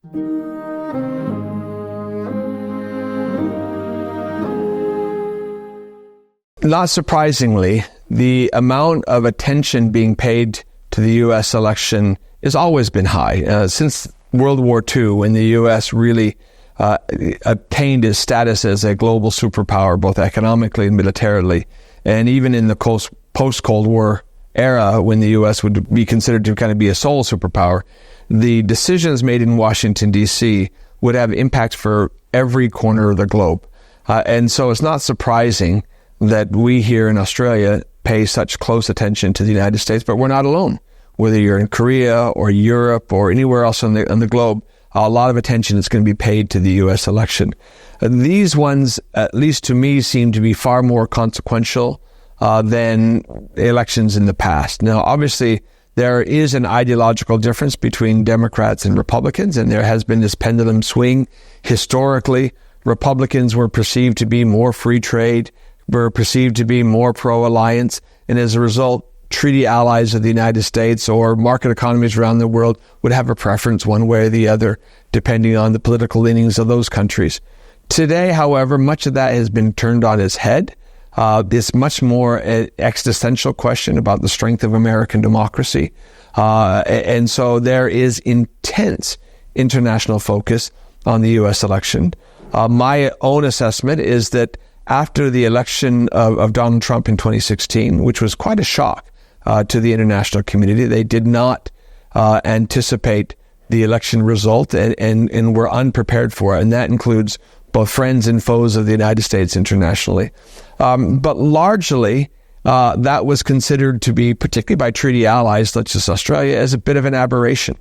Not surprisingly, the amount of attention being paid to the U.S. election has always been high. Since World War II, when the U.S. really obtained its status as a global superpower, both economically and militarily, and even in the post-Cold War era, when the U.S. would be considered to kind of be a sole superpower, the decisions made in Washington, D.C. would have impacts for every corner of the globe. And so it's not surprising that we here in Australia pay such close attention to the United States, but we're not alone. Whether you're in Korea or Europe or anywhere else on the globe, a lot of attention is going to be paid to the U.S. election. These ones, at least to me, seem to be far more consequential than elections in the past. Now, obviously, there is an ideological difference between Democrats and Republicans, and there has been this pendulum swing. Historically, Republicans were perceived to be more free trade, were perceived to be more pro-alliance, and as a result, treaty allies of the United States or market economies around the world would have a preference one way or the other, depending on the political leanings of those countries. Today, however, much of that has been turned on its head. It's much more an existential question about the strength of American democracy. And so there is intense international focus on the U.S. election. My own assessment is that after the election of Donald Trump in 2016, which was quite a shock to the international community, they did not anticipate the election result and were unprepared for it. And that includes both friends and foes of the United States internationally. But largely, that was considered to be, particularly by treaty allies such as Australia, as a bit of an aberration.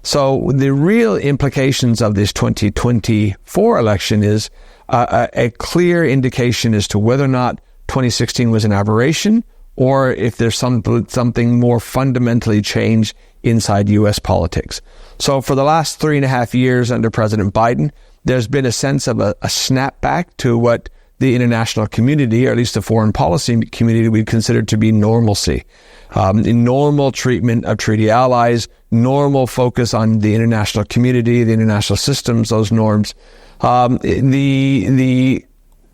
So the real implications of this 2024 election is a clear indication as to whether or not 2016 was an aberration or if there's something more fundamentally changed inside U.S. politics. So for the last 3.5 years under President Biden, there's been a sense of a snapback to what the international community, or at least the foreign policy community, would consider to be normalcy. Normal treatment of treaty allies, normal focus on the international community, the international systems, those norms. The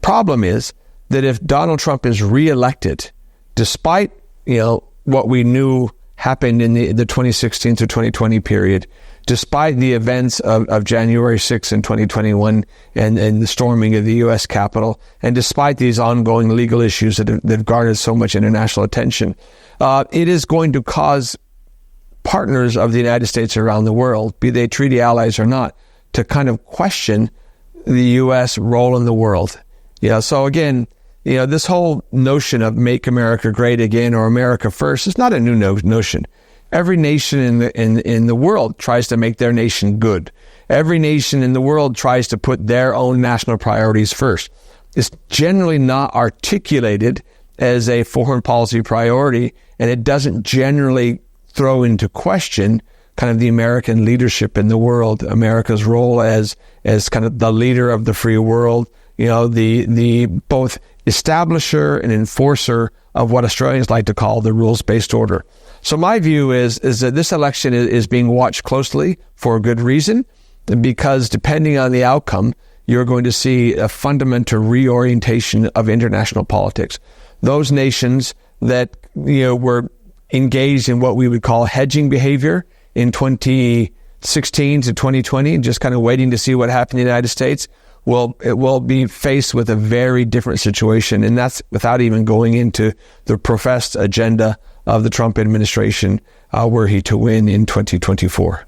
problem is that if Donald Trump is reelected, despite what we knew happened in the 2016 to 2020 period, despite the events of January 6th in 2021 and the storming of the U.S. Capitol, and despite these ongoing legal issues that have garnered so much international attention, it is going to cause partners of the United States around the world, be they treaty allies or not, to kind of question the U.S. role in the world. So again, this whole notion of make America great again or America first is not a new notion. Every nation in the world tries to make their nation good. Every nation in the world tries to put their own national priorities first. It's generally not articulated as a foreign policy priority, and it doesn't generally throw into question kind of the American leadership in the world, America's role as kind of the leader of the free world, the both establisher and enforcer of what Australians like to call the rules-based order. So my view is that this election is being watched closely for a good reason, because depending on the outcome, you're going to see a fundamental reorientation of international politics. Those nations that were engaged in what we would call hedging behavior in 2016 to 2020, just kind of waiting to see what happened in the United States, will be faced with a very different situation, and that's without even going into the professed agenda of the Trump administration were he to win in 2024.